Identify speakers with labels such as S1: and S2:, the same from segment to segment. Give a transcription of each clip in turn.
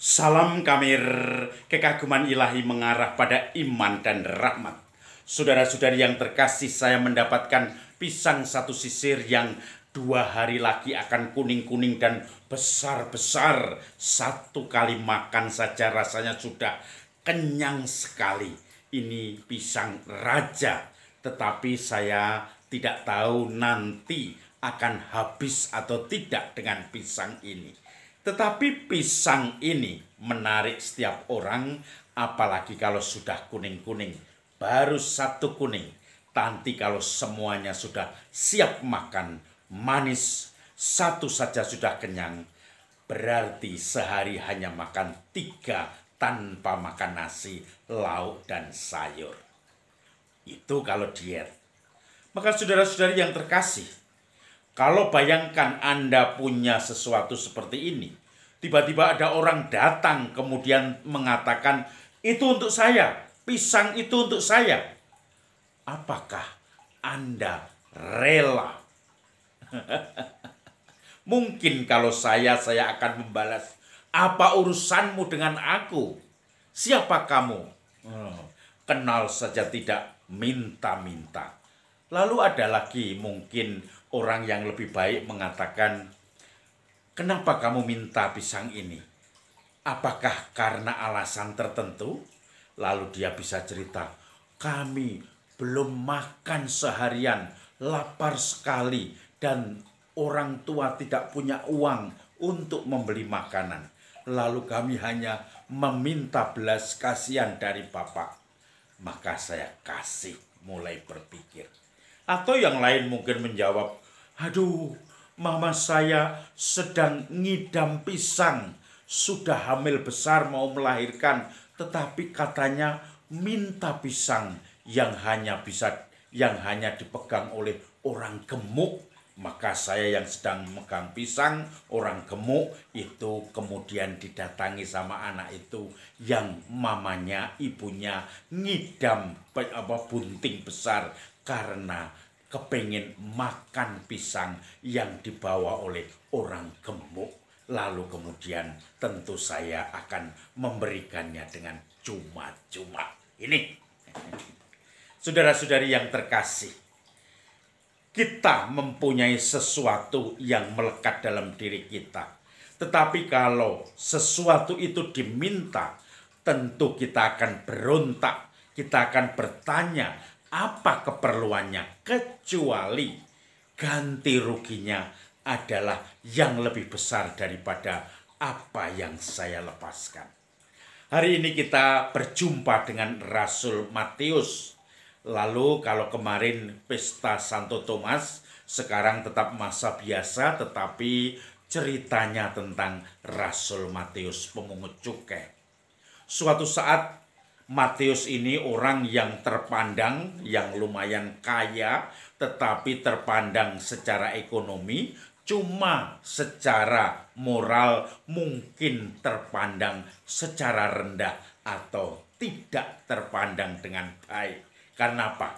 S1: Salam Kamir, kekaguman ilahi mengarah pada iman dan rahmat. Saudara-saudari yang terkasih, saya mendapatkan pisang satu sisir yang 2 hari lagi akan kuning-kuning dan besar-besar. Satu kali makan saja rasanya sudah kenyang sekali. Ini pisang raja, tetapi saya tidak tahu nanti akan habis atau tidak dengan pisang ini. Tetapi pisang ini menarik setiap orang, apalagi kalau sudah kuning-kuning. Baru satu kuning, nanti kalau semuanya sudah siap makan, manis, satu saja sudah kenyang. Berarti sehari hanya makan 3 tanpa makan nasi, lauk, dan sayur. Itu kalau diet. Maka saudara-saudari yang terkasih, kalau bayangkan Anda punya sesuatu seperti ini, tiba-tiba ada orang datang kemudian mengatakan, itu untuk saya, pisang itu untuk saya. Apakah Anda rela? Mungkin kalau saya akan membalas, apa urusanmu dengan aku? Siapa kamu? Kenal saja tidak, minta-minta. Lalu ada lagi mungkin orang yang lebih baik mengatakan, kenapa kamu minta pisang ini? Apakah karena alasan tertentu? Lalu dia bisa cerita, kami belum makan seharian, lapar sekali, dan orang tua tidak punya uang untuk membeli makanan. Lalu kami hanya meminta belas kasihan dari Bapak. Maka saya kasih, mulai berpikir. Atau yang lain mungkin menjawab, aduh, mama saya sedang ngidam pisang, sudah hamil besar mau melahirkan, tetapi katanya minta pisang yang hanya dipegang oleh orang gemuk. Maka saya yang sedang memegang pisang, orang gemuk itu kemudian didatangi sama anak itu yang mamanya, ibunya ngidam bunting besar karena kepingin makan pisang yang dibawa oleh orang gemuk. Lalu kemudian tentu saya akan memberikannya dengan cuma-cuma. Ini, saudara-saudari yang terkasih, kita mempunyai sesuatu yang melekat dalam diri kita. Tetapi kalau sesuatu itu diminta, tentu kita akan berontak, kita akan bertanya, apa keperluannya? Kecuali ganti ruginya adalah yang lebih besar daripada apa yang saya lepaskan. Hari ini kita berjumpa dengan Rasul Matius. Lalu kalau kemarin pesta Santo Thomas, sekarang tetap masa biasa, tetapi ceritanya tentang Rasul Matius pemungut cukai. Suatu saat Matius ini orang yang terpandang, yang lumayan kaya, tetapi terpandang secara ekonomi, cuma secara moral mungkin terpandang secara rendah atau tidak terpandang dengan baik. Karena apa?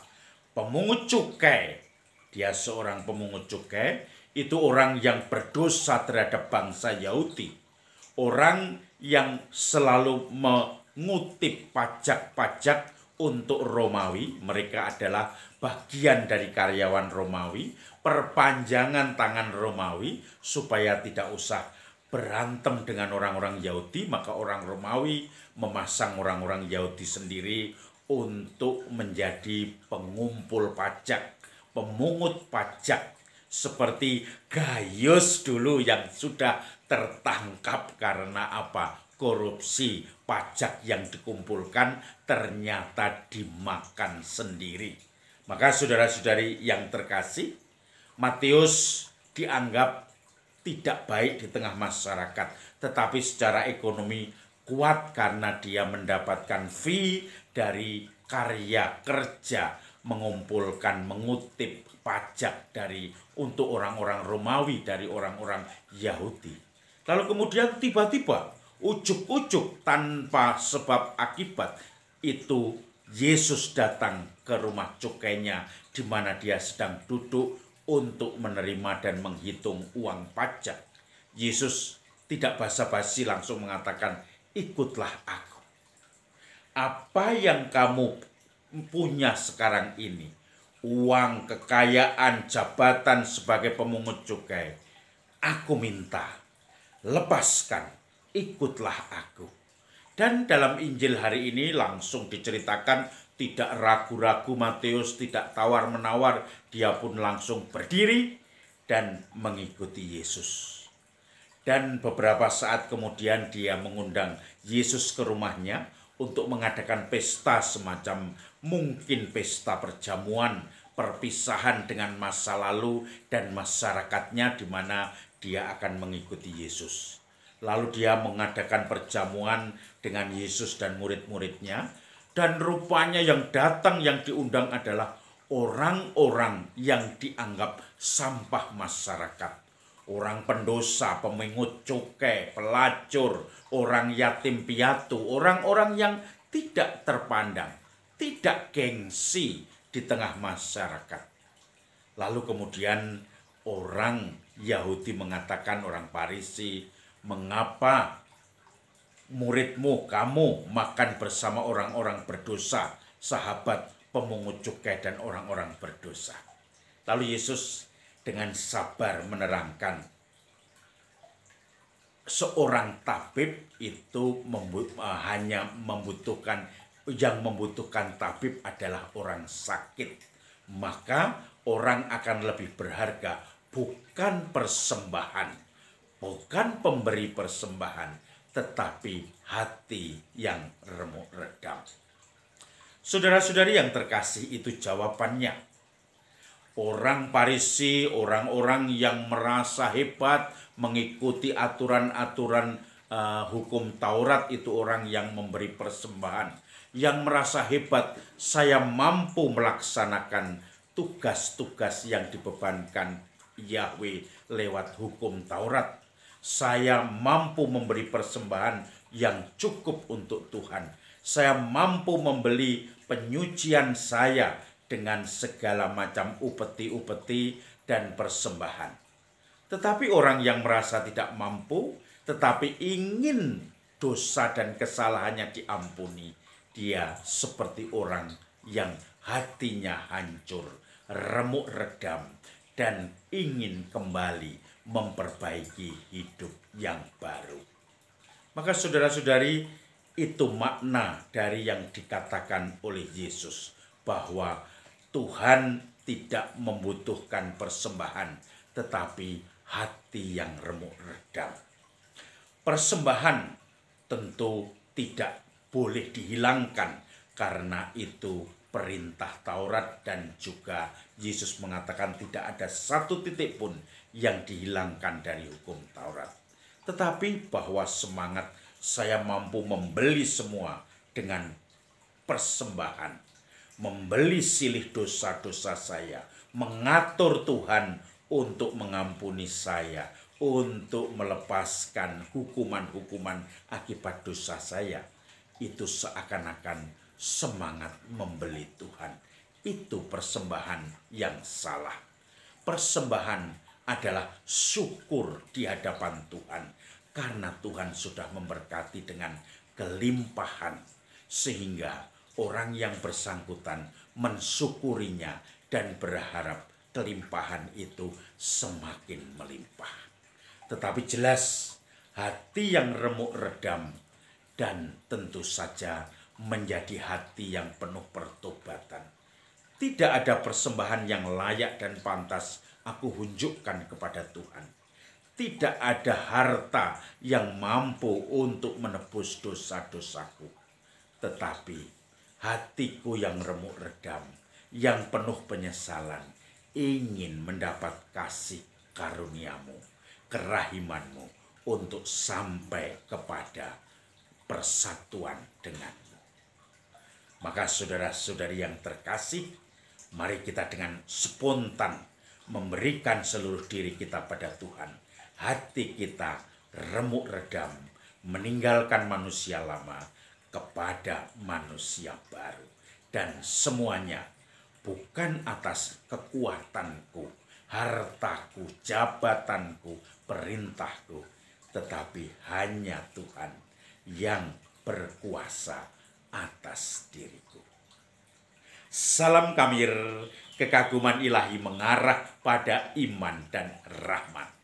S1: Pemungut cukai, dia seorang pemungut cukai, itu orang yang berdosa terhadap bangsa Yahudi. Orang yang selalu mengutip pajak-pajak untuk Romawi. Mereka adalah bagian dari karyawan Romawi, perpanjangan tangan Romawi, supaya tidak usah berantem dengan orang-orang Yahudi. Maka orang Romawi memasang orang-orang Yahudi sendiri untuk menjadi pengumpul pajak, pemungut pajak, seperti Gaius dulu yang sudah tertangkap karena apa? Korupsi, pajak yang dikumpulkan ternyata dimakan sendiri. Maka saudara-saudari yang terkasih, Matius dianggap tidak baik di tengah masyarakat, tetapi secara ekonomi kuat karena dia mendapatkan fee dari karya kerja, mengumpulkan, mengutip pajak untuk orang-orang Romawi, dari orang-orang Yahudi. Lalu kemudian tiba-tiba, ujuk-ujuk tanpa sebab akibat, itu Yesus datang ke rumah cukainya, di mana dia sedang duduk untuk menerima dan menghitung uang pajak. Yesus tidak basa-basi langsung mengatakan, ikutlah aku. Apa yang kamu punya sekarang ini, uang, kekayaan, jabatan sebagai pemungut cukai, aku minta, lepaskan, ikutlah aku. Dan dalam Injil hari ini langsung diceritakan, tidak ragu-ragu Matius, tidak tawar-menawar, dia pun langsung berdiri dan mengikuti Yesus. Dan beberapa saat kemudian dia mengundang Yesus ke rumahnya untuk mengadakan pesta semacam mungkin pesta perjamuan, perpisahan dengan masa lalu dan masyarakatnya di mana dia akan mengikuti Yesus. Lalu dia mengadakan perjamuan dengan Yesus dan murid-muridnya. Dan rupanya yang datang, yang diundang adalah orang-orang yang dianggap sampah masyarakat. Orang pendosa, pemungut cukai, pelacur, orang yatim piatu, orang-orang yang tidak terpandang, tidak gengsi di tengah masyarakat. Lalu kemudian orang Yahudi mengatakan, orang Farisi, mengapa muridmu, kamu makan bersama orang-orang berdosa, sahabat pemungut cukai dan orang-orang berdosa. Lalu Yesus dengan sabar menerangkan, seorang tabib itu hanya membutuhkan, yang membutuhkan tabib adalah orang sakit. Maka orang akan lebih berharga bukan persembahan, bukan pemberi persembahan, tetapi hati yang remuk redam. Saudara-saudari yang terkasih, itu jawabannya. Orang Farisi, orang-orang yang merasa hebat mengikuti aturan-aturan hukum Taurat, itu orang yang memberi persembahan, yang merasa hebat, saya mampu melaksanakan tugas-tugas yang dibebankan Yahweh lewat hukum Taurat. Saya mampu memberi persembahan yang cukup untuk Tuhan. Saya mampu membeli penyucian saya dengan segala macam upeti-upeti dan persembahan. Tetapi orang yang merasa tidak mampu, tetapi ingin dosa dan kesalahannya diampuni, dia seperti orang yang hatinya hancur, remuk redam, dan ingin kembali memperbaiki hidup yang baru. Maka saudara-saudari, itu makna dari yang dikatakan oleh Yesus, bahwa Tuhan tidak membutuhkan persembahan, tetapi hati yang remuk redam. Persembahan tentu tidak boleh dihilangkan, karena itu perintah Taurat, dan juga Yesus mengatakan tidak ada satu titik pun yang dihilangkan dari hukum Taurat. Tetapi bahwa semangat saya mampu membeli semua dengan persembahan, membeli silih dosa-dosa saya, mengatur Tuhan untuk mengampuni saya, untuk melepaskan hukuman-hukuman akibat dosa saya, itu seakan-akan semangat membeli Tuhan. Itu persembahan yang salah. Persembahan adalah syukur di hadapan Tuhan, karena Tuhan sudah memberkati dengan kelimpahan, sehingga orang yang bersangkutan mensyukurinya dan berharap kelimpahan itu semakin melimpah. Tetapi jelas hati yang remuk redam dan tentu saja menjadi hati yang penuh pertobatan. Tidak ada persembahan yang layak dan pantas aku hunjukkan kepada Tuhan. Tidak ada harta yang mampu untuk menebus dosa-dosaku. Tetapi hatiku yang remuk redam, yang penuh penyesalan, ingin mendapat kasih karuniamu, kerahimanmu, untuk sampai kepada persatuan denganmu. Maka saudara-saudari yang terkasih, mari kita dengan spontan memberikan seluruh diri kita pada Tuhan. Hati kita remuk redam, meninggalkan manusia lama kepada manusia baru. Dan semuanya bukan atas kekuatanku, hartaku, jabatanku, perintahku, tetapi hanya Tuhan yang berkuasa atas diriku. Salam Kamir, kekaguman ilahi mengarah pada iman dan rahmat.